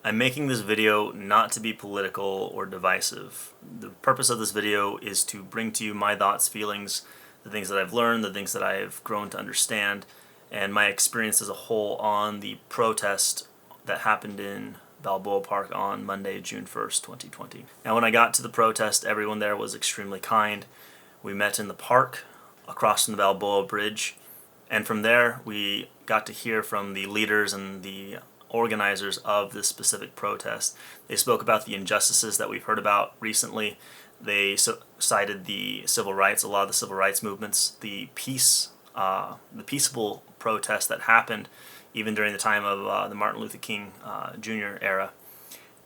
I'm making this video not to be political or divisive. The purpose of this video is to bring to you my thoughts, feelings, the things that I've learned, the things that I have grown to understand, and my experience as a whole on the protest that happened in Balboa Park on Monday, June 1st, 2020. Now, when I got to the protest, everyone there was extremely kind. We met in the park across from the Balboa Bridge, and from there we got to hear from the leaders and the organizers of this specific protest. They spoke about the injustices that we've heard about recently. They cited the civil rights, a lot of the civil rights movements, the peaceable protests that happened even during the time of the Martin Luther King Jr. era,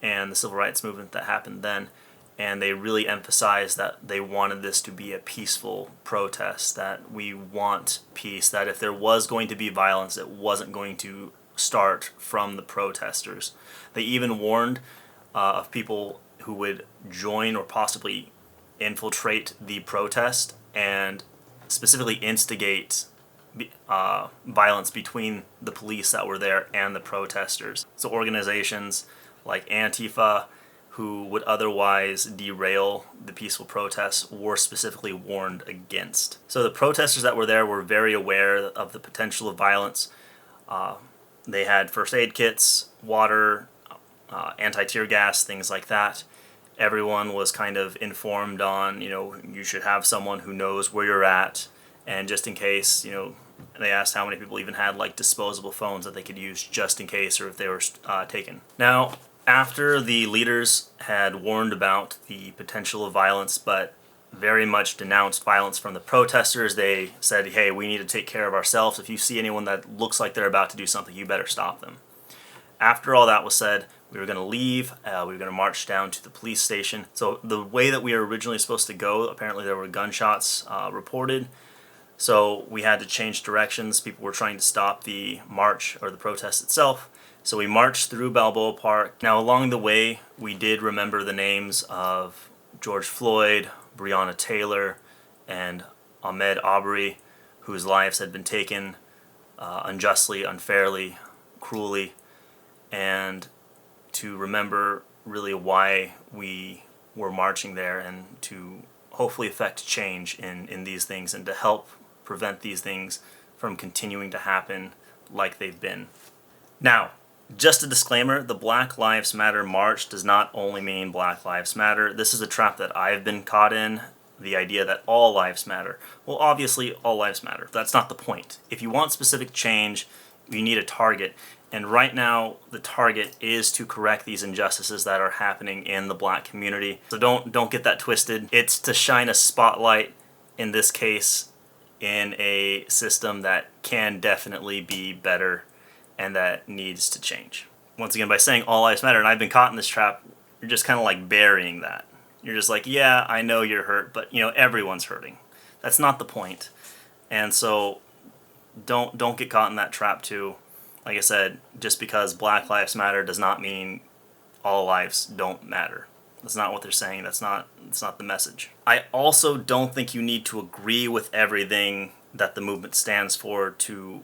and the civil rights movement that happened then. And they really emphasized that they wanted this to be a peaceful protest, that we want peace, that if there was going to be violence, it wasn't going to start from the protesters. They even warned of people who would join or possibly infiltrate the protest and specifically instigate violence between the police that were there and the protesters. So organizations like Antifa, who would otherwise derail the peaceful protests, were specifically warned against. So the protesters that were there were very aware of the potential of violence. They had first aid kits, water, anti-tear gas, things like that. Everyone was kind of informed on, you should have someone who knows where you're at, and just in case, they asked how many people even had like disposable phones that they could use just in case, or if they were taken. Now, after the leaders had warned about the potential of violence, but very much denounced violence from the protesters, they said, hey, we need to take care of ourselves. If you see anyone that looks like they're about to do something, you better stop them. After all that was said, we were going to leave. We were going to march down to the police station. So the way that we were originally supposed to go, apparently there were gunshots reported. So we had to change directions. People were trying to stop the march or the protest itself. So we marched through Balboa Park. Now, along the way, we did remember the names of George Floyd, Breonna Taylor, and Ahmaud Arbery, whose lives had been taken unjustly, unfairly, cruelly, and to remember really why we were marching there, and to hopefully affect change in these things, and to help prevent these things from continuing to happen like they've been. Now, just a disclaimer, the Black Lives Matter march does not only mean Black Lives Matter. This is a trap that I've been caught in, the idea that all lives matter. Well, obviously, all lives matter. That's not the point. If you want specific change, you need a target. And right now, the target is to correct these injustices that are happening in the black community. So don't get that twisted. It's to shine a spotlight, in this case, in a system that can definitely be better and that needs to change. Once again, by saying all lives matter, and I've been caught in this trap, you're just kind of like burying that. You're just like, yeah, I know you're hurt, but everyone's hurting. That's not the point. And so don't get caught in that trap too. Like I said, just because Black Lives Matter does not mean all lives don't matter. That's not what they're saying. That's not the message. I also don't think you need to agree with everything that the movement stands for to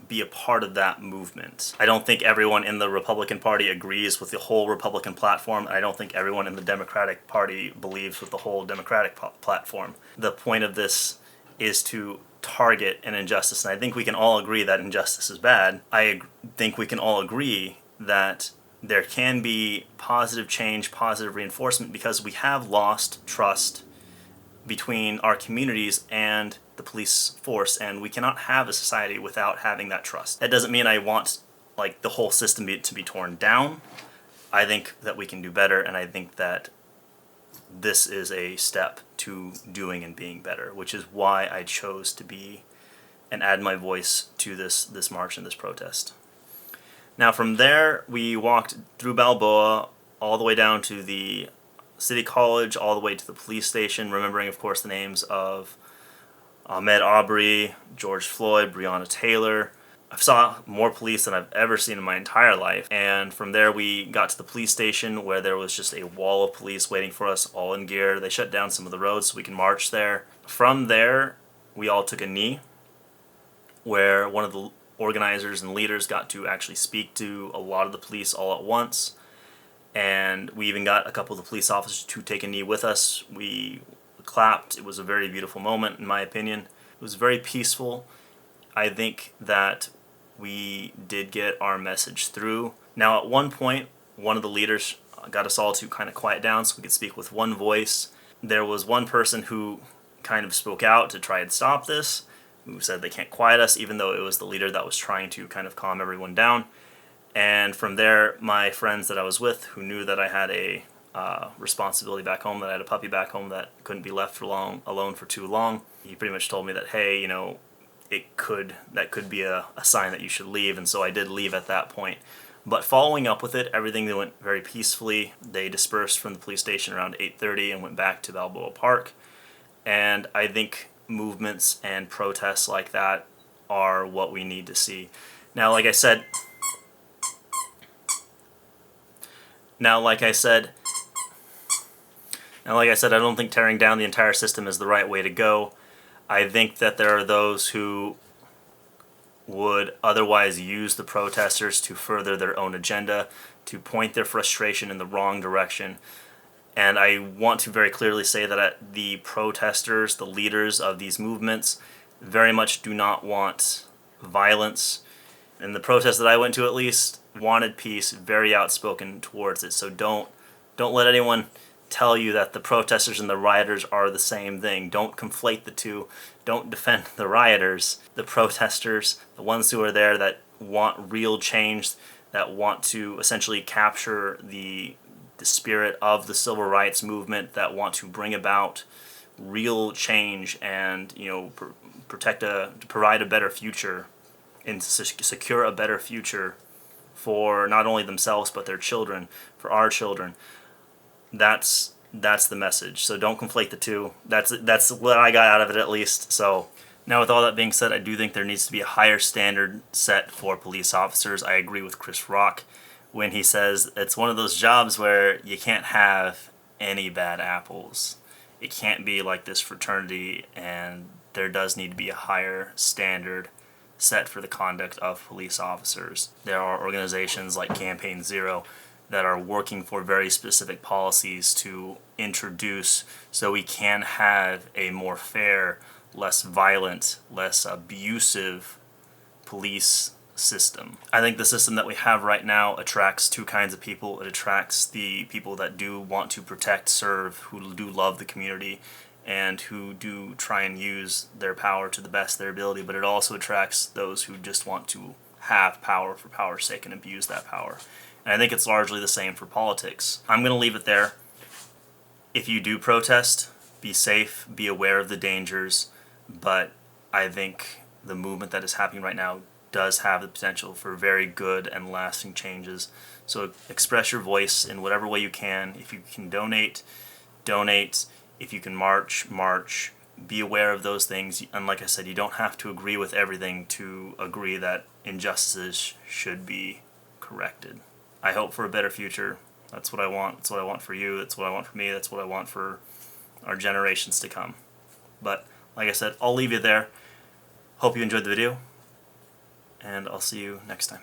be a part of that movement. I don't think everyone in the Republican Party agrees with the whole Republican platform, and I don't think everyone in the Democratic Party believes with the whole Democratic platform. The point of this is to target an injustice, and I think we can all agree that injustice is bad. I think we can all agree that there can be positive change, positive reinforcement, because we have lost trust between our communities and the police force, and we cannot have a society without having that trust. That doesn't mean I want the whole system to be torn down. I think that we can do better, and I think that this is a step to doing and being better, which is why I chose to be and add my voice to this march and this protest. Now from there, we walked through Balboa all the way down to the City College, all the way to the police station, remembering, of course, the names of Ahmaud Arbery, George Floyd, Breonna Taylor. I saw more police than I've ever seen in my entire life. And from there we got to the police station, where there was just a wall of police waiting for us, all in gear. They shut down some of the roads so we can march there. From there, we all took a knee, where one of the organizers and leaders got to actually speak to a lot of the police all at once. and we even got a couple of the police officers to take a knee with us. We clapped. It was a very beautiful moment, in my opinion. It was very peaceful. I think that we did get our message through. Now, at one point, one of the leaders got us all to kind of quiet down so we could speak with one voice. There was one person who kind of spoke out to try and stop this, who said they can't quiet us, even though it was the leader that was trying to kind of calm everyone down. And from there, my friends that I was with, who knew that I had a responsibility back home, that I had a puppy back home that couldn't be left for alone for too long, he pretty much told me that, hey, you know, that could be a sign that you should leave, and so I did leave at that point. But following up with it, everything went very peacefully. They dispersed from the police station around 8:30 and went back to Balboa Park. And I think movements and protests like that are what we need to see. Now, like I said, I don't think tearing down the entire system is the right way to go. I think that there are those who would otherwise use the protesters to further their own agenda, to point their frustration in the wrong direction. And I want to very clearly say that the protesters, the leaders of these movements, very much do not want violence. And the protest that I went to, at least, wanted peace, very outspoken towards it. So don't let anyone tell you that the protesters and the rioters are the same thing. Don't conflate the two. Don't defend the rioters. The protesters, the ones who are there that want real change, that want to essentially capture the spirit of the civil rights movement, that want to bring about real change and, you know, provide a better future and secure a better future for not only themselves but their children, for our children. That's the message. So don't conflate the two. That's what I got out of it, at least. So now, with all that being said, I do think there needs to be a higher standard set for police officers. I agree with Chris Rock when he says it's one of those jobs where you can't have any bad apples. It can't be like this fraternity, and there does need to be a higher standard set for the conduct of police officers. There are organizations like Campaign Zero that are working for very specific policies to introduce so we can have a more fair, less violent, less abusive police system. I think the system that we have right now attracts two kinds of people. It attracts the people that do want to protect, serve, who do love the community, and who do try and use their power to the best of their ability, but it also attracts those who just want to have power for power's sake and abuse that power. And I think it's largely the same for politics. I'm going to leave it there. If you do protest, be safe, be aware of the dangers, but I think the movement that is happening right now does have the potential for very good and lasting changes. So express your voice in whatever way you can. If you can donate, donate. If you can march, march. Be aware of those things. And like I said, you don't have to agree with everything to agree that injustices should be corrected. I hope for a better future. That's what I want. That's what I want for you. That's what I want for me. That's what I want for our generations to come. But like I said, I'll leave you there. Hope you enjoyed the video, and I'll see you next time.